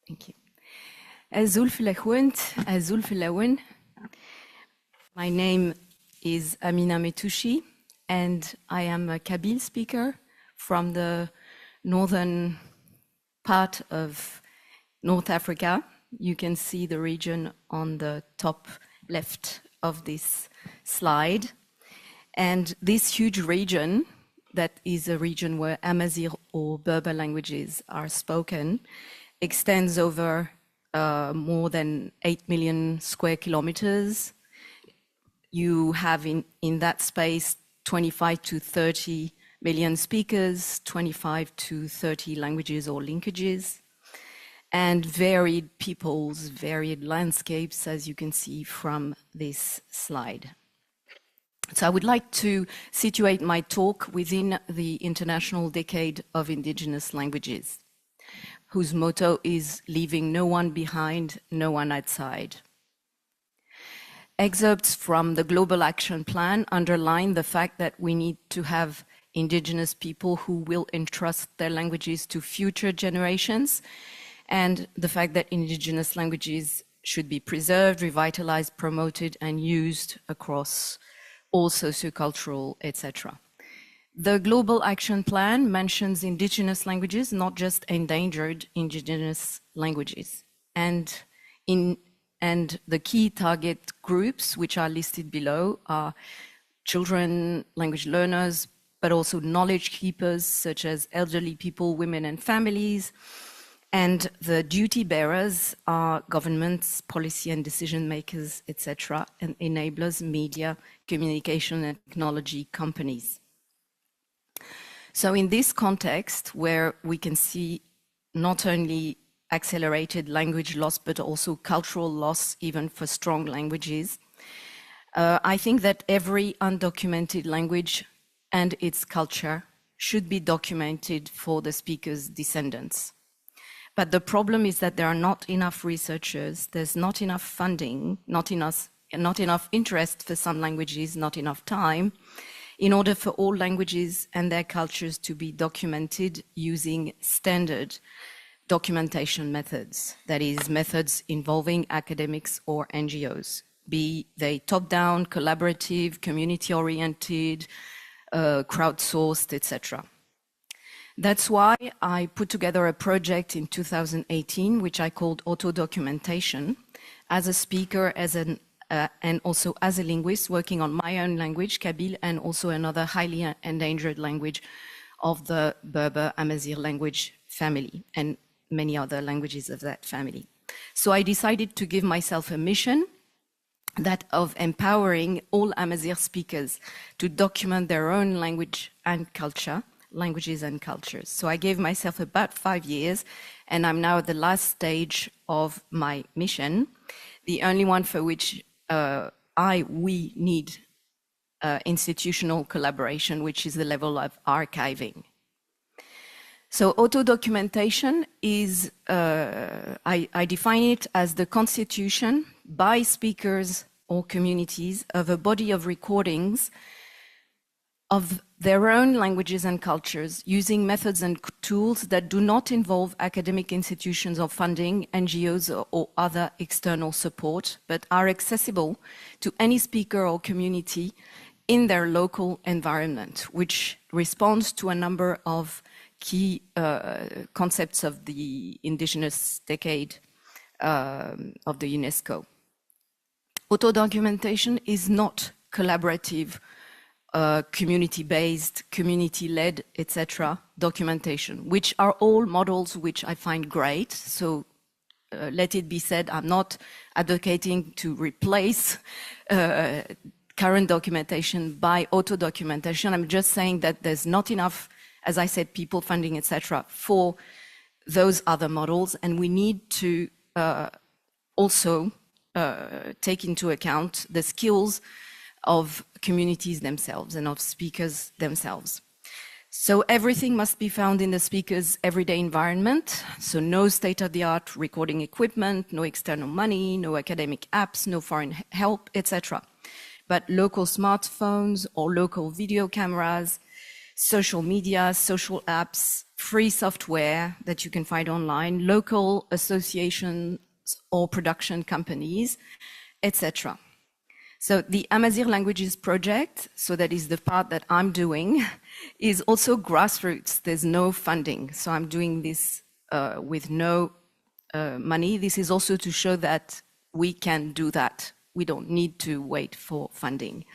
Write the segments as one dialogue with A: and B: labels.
A: Thank you. Azul Filawun. My name is Amina Metouchi, and I am a Kabyle speaker from the northern part of North Africa. You can see the region on the top left of this slide. And this huge region, that is a region where Amazigh or Berber languages are spoken, extends over more than 8 million square kilometers. You have in that space 25 to 30 million speakers, 25 to 30 languages or linkages, and varied peoples, varied landscapes, as you can see from this slide. So I would like to situate my talk within the International Decade of Indigenous Languages, whose motto is leaving no one behind, no one outside. Excerpts from the Global Action Plan underline the fact that we need to have indigenous people who will entrust their languages to future generations, and the fact that indigenous languages should be preserved, revitalized, promoted, and used across all sociocultural, etc. The Global Action Plan mentions indigenous languages, not just endangered indigenous languages. And the key target groups, which are listed below, are children, language learners, but also knowledge keepers, such as elderly people, women and families. And the duty bearers are governments, policy and decision makers, etc., and enablers, media, communication and technology companies. So in this context, where we can see not only accelerated language loss, but also cultural loss, even for strong languages, I think that every undocumented language and its culture should be documented for the speaker's descendants. But the problem is that there are not enough researchers, there's not enough funding, not enough interest for some languages, not enough time, in order for all languages and their cultures to be documented using standard documentation methods, that is, methods involving academics or NGOs, be they top-down, collaborative, community-oriented, crowdsourced, etc. That's why I put together a project in 2018, which I called Auto-Documentation, as a speaker, and also as a linguist, working on my own language, Kabyle, and also another highly endangered language of the Berber Amazigh language family, and many other languages of that family. So I decided to give myself a mission, that of empowering all Amazigh speakers to document their own language and culture, languages and cultures. So I gave myself about 5 years, and I'm now at the last stage of my mission, the only one for which we need institutional collaboration, which is the level of archiving. So auto-documentation is, I define it as the constitution by speakers or communities of a body of recordings of their own languages and cultures, using methods and tools that do not involve academic institutions or funding, NGOs or other external support, but are accessible to any speaker or community in their local environment, which responds to a number of key concepts of the Indigenous Decade of the UNESCO. Auto-documentation is not collaborative, community-based, community-led, etc. documentation, which are all models which I find great. So let it be said, I'm not advocating to replace current documentation by auto-documentation. I'm just saying that there's not enough, as I said, people, funding, etc., for those other models, and we need to also take into account the skills of communities themselves and of speakers themselves. So everything must be found in the speaker's everyday environment. So no state-of-the-art recording equipment, no external money, no academic apps, no foreign help, etc. But local smartphones or local video cameras, social media, social apps, free software that you can find online, local associations or production companies, etc. So the Amazigh Languages project, so that is the part that I'm doing, is also grassroots. There's no funding. So I'm doing this with no money. This is also to show that we can do that. We don't need to wait for funding.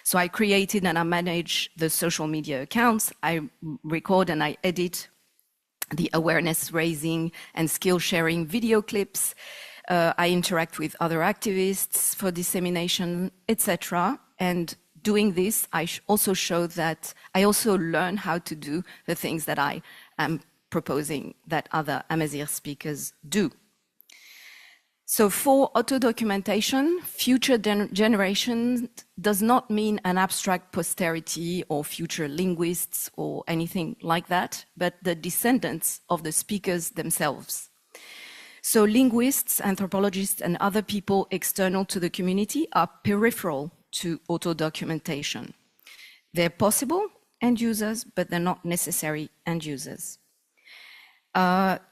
A: So I created and I manage the social media accounts. I record and I edit the awareness raising and skill sharing video clips. I interact with other activists for dissemination, etc. And doing this, I also show that I also learn how to do the things that I am proposing that other Amazigh speakers do. So for auto-documentation, future generations does not mean an abstract posterity or future linguists or anything like that, but the descendants of the speakers themselves. So linguists, anthropologists, and other people external to the community are peripheral to auto-documentation. They're possible end users, but they're not necessary end users.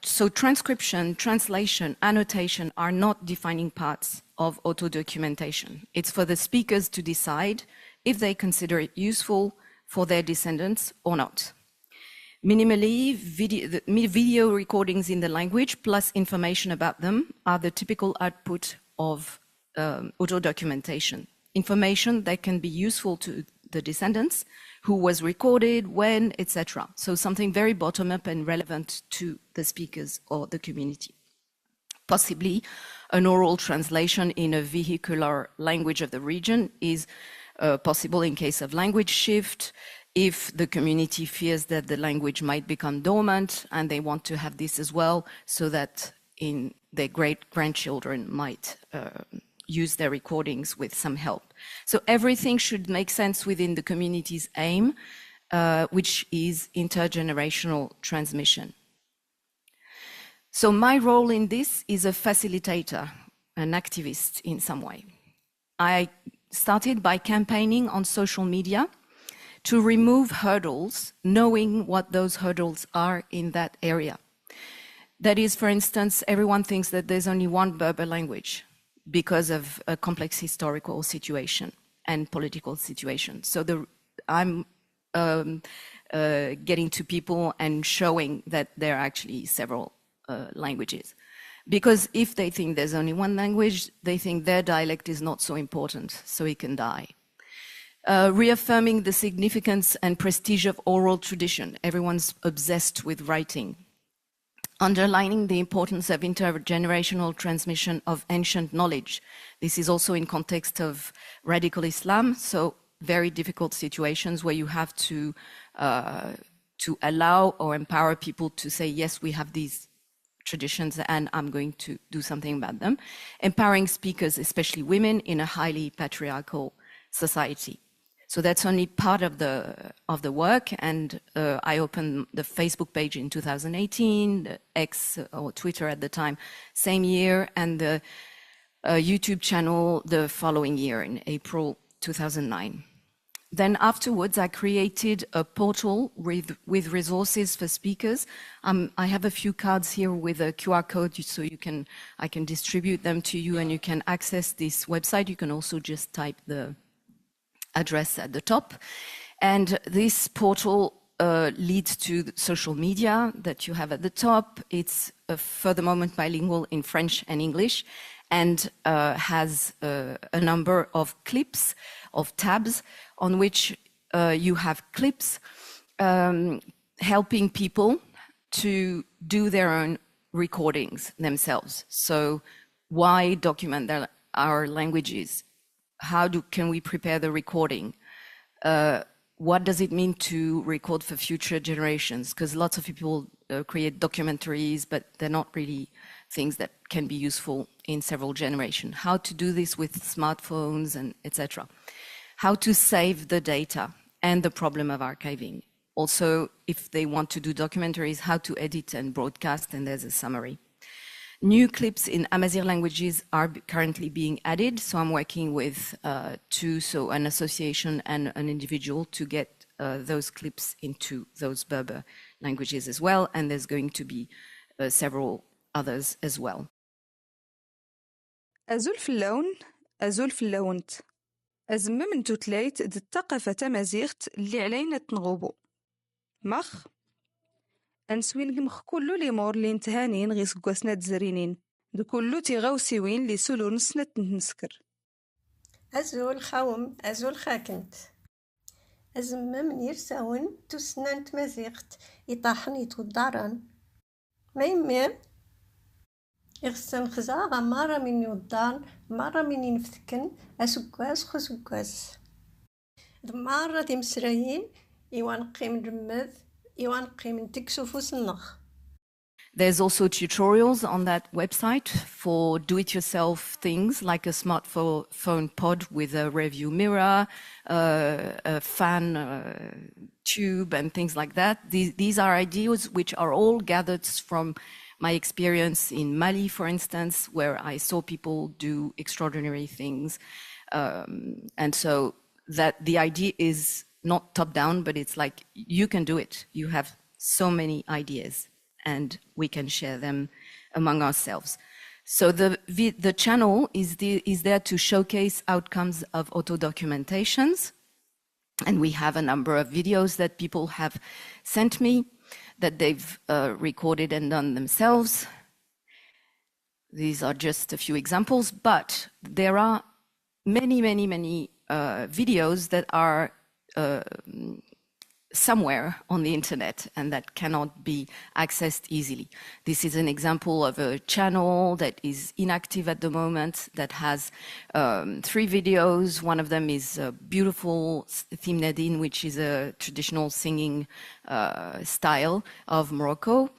A: So transcription, translation, annotation are not defining parts of auto-documentation. It's for the speakers to decide if they consider it useful for their descendants or not. Minimally, video recordings in the language plus information about them are the typical output of auto-documentation. Information that can be useful to the descendants, who was recorded, when, etc. So something very bottom-up and relevant to the speakers or the community. Possibly an oral translation in a vehicular language of the region is possible in case of language shift, if the community fears that the language might become dormant and they want to have this as well, so that in their great-grandchildren might use their recordings with some help. So everything should make sense within the community's aim, which is intergenerational transmission. So my role in this is a facilitator, an activist in some way. I started by campaigning on social media to remove hurdles, knowing what those hurdles are in that area. That is, for instance, everyone thinks that there's only one Berber language because of a complex historical situation and political situation. So I'm getting to people and showing that there are actually several languages. Because if they think there's only one language, they think their dialect is not so important, so it can die. Reaffirming the significance and prestige of oral tradition. Everyone's obsessed with writing. Underlining the importance of intergenerational transmission of ancient knowledge. This is also in context of radical Islam, so very difficult situations where you have to allow or empower people to say, yes, we have these traditions and I'm going to do something about them. Empowering speakers, especially women, in a highly patriarchal society. So that's only part of the work, and I opened the Facebook page in 2018, the X or Twitter at the time, same year, and the YouTube channel the following year in April 2009. Then afterwards, I created a portal with resources for speakers. I have a few cards here with a QR code, so I can distribute them to you, and you can access this website. You can also just type the address at the top. And this portal leads to social media that you have at the top. It's for the moment bilingual in French and English, and has a number of clips, of tabs, on which you have clips helping people to do their own recordings themselves. So why document our languages? How can we prepare the recording? What does it mean to record for future generations? Because lots of people create documentaries, but they're not really things that can be useful in several generations. How to do this with smartphones and etc. How to save the data and the problem of archiving. Also, if they want to do documentaries, how to edit and broadcast, and there's a summary. New clips in Amazigh languages are currently being added, so I'm working with two, so an association and an individual, to get those clips into those Berber languages as well, and there's going to be several others as well.
B: أزول في اللون أزول في اللونت أزمم من توتليت د الثقافة تمازيغت اللي علينا تنغوبو مخ أنسوين مخ كلو لي مور لي نتهانين غي سكواسنا تزرينين دو كلو تيغاوسيوين لي سولو نسنة نسكر
C: أزول خاوم أزول خاكنت أزمم يرساون تسنانت مازيغت يطاحني توداران ما يمام يغسن خزاغة مرة من يودان مرة من ينفتكن أسكواز خسكواز مرة دي مسرايين إيوان قيم رمذ إيوان قيم تكسوفوس النخ.
A: There's also tutorials on that website for do-it-yourself things like a smartphone pod with a review mirror, a fan tube and things like that. These are ideas which are all gathered from my experience in Mali, for instance, where I saw people do extraordinary things. And so that the idea is not top-down, but it's like you can do it. You have so many ideas, and we can share them among ourselves. So the channel is there to showcase outcomes of auto-documentations. And we have a number of videos that people have sent me that they've recorded and done themselves. These are just a few examples, but there are many videos that are somewhere on the internet and that cannot be accessed easily. This is an example of a channel that is inactive at the moment that has 3 videos. One of them is a beautiful theme nadine, which is a traditional singing style of Morocco.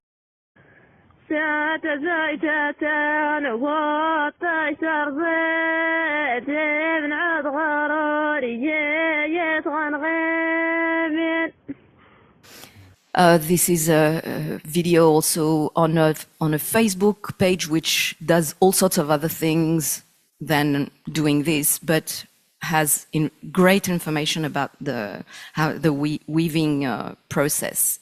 A: This is a video also on a Facebook page which does all sorts of other things than doing this, but has great information about the weaving process.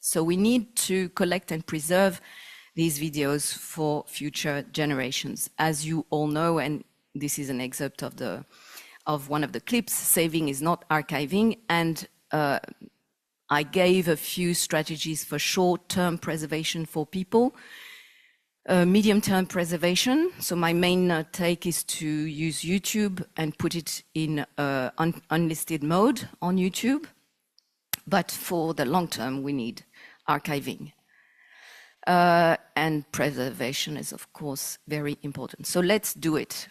A: So we need to collect and preserve these videos for future generations. As you all know, and this is an excerpt of one of the clips, saving is not archiving, and I gave a few strategies for short-term preservation for people. Medium-term preservation. So my main take is to use YouTube and put it in unlisted mode on YouTube. But for the long term, we need archiving. And preservation is, of course, very important. So let's do it.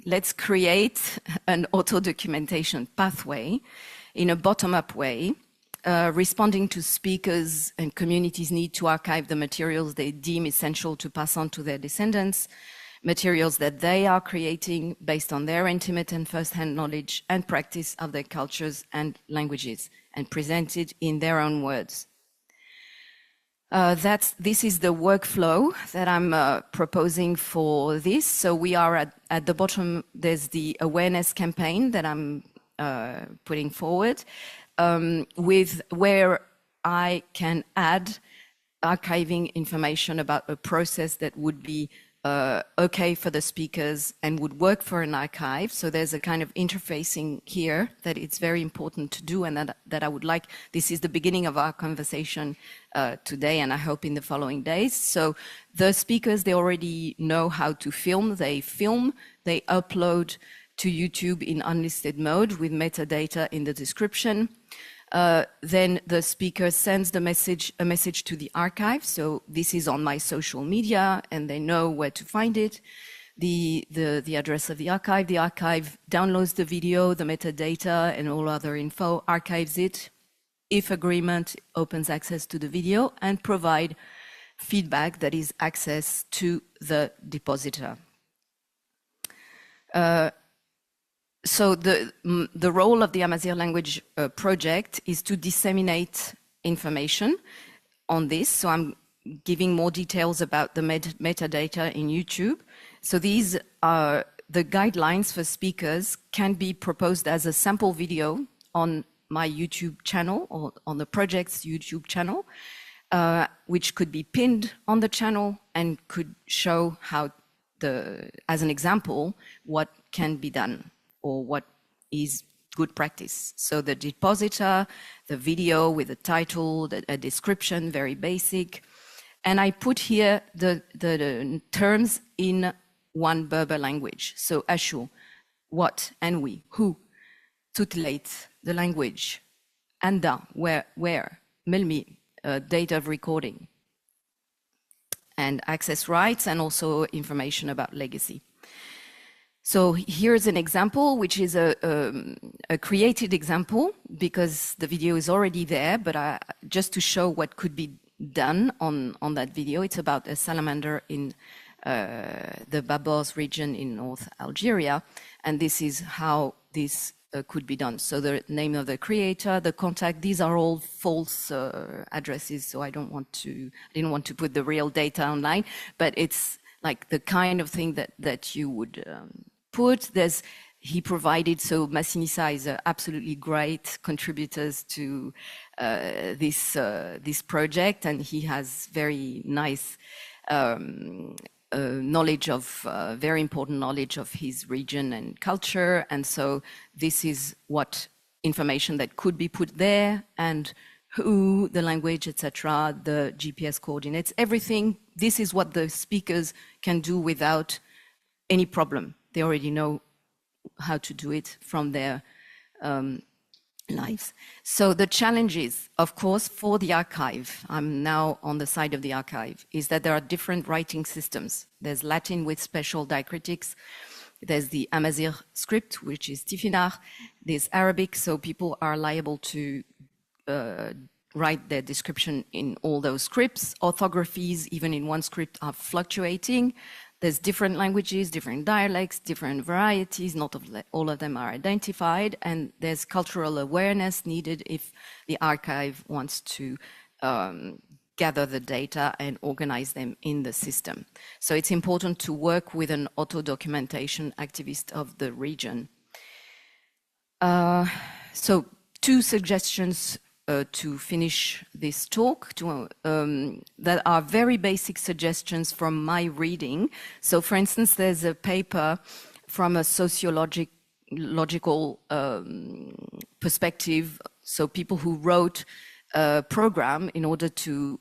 A: Let's create an auto-documentation pathway in a bottom-up way, responding to speakers and communities' need to archive the materials they deem essential to pass on to their descendants, materials that they are creating based on their intimate and first-hand knowledge and practice of their cultures and languages, and presented in their own words. This is the workflow that I'm proposing for this. So we are at the bottom, there's the awareness campaign that I'm putting forward, with where I can add archiving information about a process that would be okay for the speakers and would work for an archive. So there's a kind of interfacing here that it's very important to do, and that I would like. This is the beginning of our conversation today, and I hope in the following days. So the speakers, they already know how to film. They film, they upload to YouTube in unlisted mode with metadata in the description. Then the speaker sends a message to the archive. So this is on my social media, and they know where to find it. The address of the archive. The archive downloads the video, the metadata, and all other info, archives it. If agreement, opens access to the video, and provide feedback that is access to the depositor. So the role of the Amazigh language project is to disseminate information on this. So I'm giving more details about the metadata in YouTube. So these are the guidelines for speakers can be proposed as a sample video on my YouTube channel or on the project's YouTube channel, which could be pinned on the channel and could show how as an example, what can be done or what is good practice. So the depositor, the video with a title, a description, very basic. And I put here the terms in one Berber language. So Ashu, what and we, who, tutelate, the language, anda, where, melmi, date of recording, and access rights, and also information about legacy. So here's an example, which is a created example, because the video is already there, but just to show what could be done on that video. It's about a salamander in the Babors region in North Algeria, and this is how this could be done. So the name of the creator, the contact, these are all false addresses, so I didn't want to put the real data online, but it's like the kind of thing that you would put. He provided, so Massinissa is absolutely great contributors to this project, and he has very nice knowledge of, very important knowledge of his region and culture. And so this is what information that could be put there, and who, the language, etc., the GPS coordinates, everything. This is what the speakers can do without any problem. They already know how to do it from their lives. So the challenges, of course, for the archive, I'm now on the side of the archive, is that there are different writing systems. There's Latin with special diacritics. There's the Amazigh script, which is Tifinagh. There's Arabic, so people are liable to write their description in all those scripts. Orthographies, even in one script, are fluctuating. There's different languages, different dialects, different varieties, not all of them are identified, and there's cultural awareness needed if the archive wants to gather the data and organize them in the system. So it's important to work with an auto-documentation activist of the region. So 2 suggestions to finish this talk, that are very basic suggestions from my reading. So for instance, there's a paper from a sociological perspective, so people who wrote a program in order to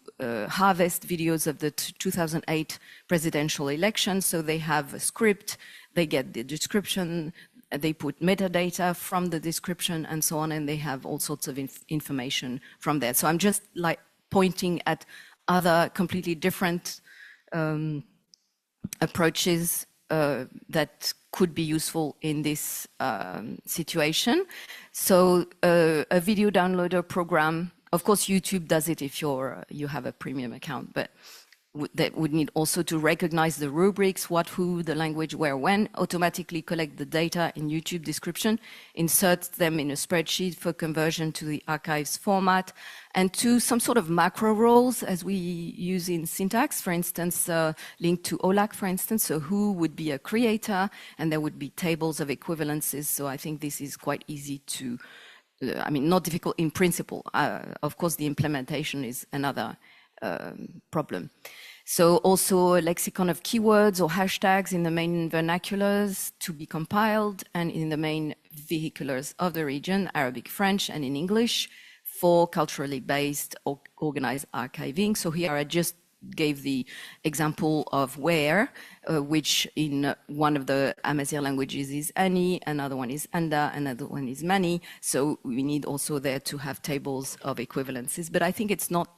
A: harvest videos of the 2008 presidential election. So they have a script, they get the description, they put metadata from the description and so on, and they have all sorts of information from there. So I'm just like pointing at other completely different approaches that could be useful in this situation. So a video downloader program, of course YouTube does it if you have a premium account, but that would need also to recognize the rubrics, what, who, the language, where, when, automatically collect the data in YouTube description, insert them in a spreadsheet for conversion to the archives format, and to some sort of macro roles as we use in syntax, for instance, linked to OLAC, for instance, so who would be a creator, and there would be tables of equivalences. So I think this is quite easy to, I mean, not difficult in principle. Of course, the implementation is another problem. So also a lexicon of keywords or hashtags in the main vernaculars to be compiled, and in the main vehiculars of the region, Arabic, French, and in English, for culturally based or organized archiving. So here I just gave the example of where, which in one of the Amazigh languages is Ani, another one is Anda, another one is Mani. So we need also there to have tables of equivalences, but I think it's not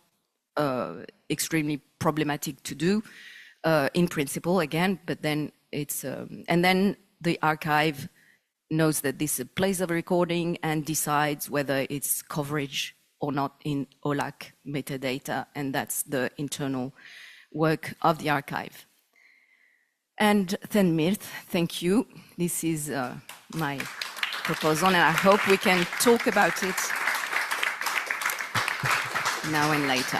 A: extremely problematic to do in principle again, but then it's and then the archive knows that this is a place of recording and decides whether it's coverage or not in OLAC metadata, and that's the internal work of the archive. And Tenmirth, thank you. This is my proposal, and I hope we can talk about it now and later.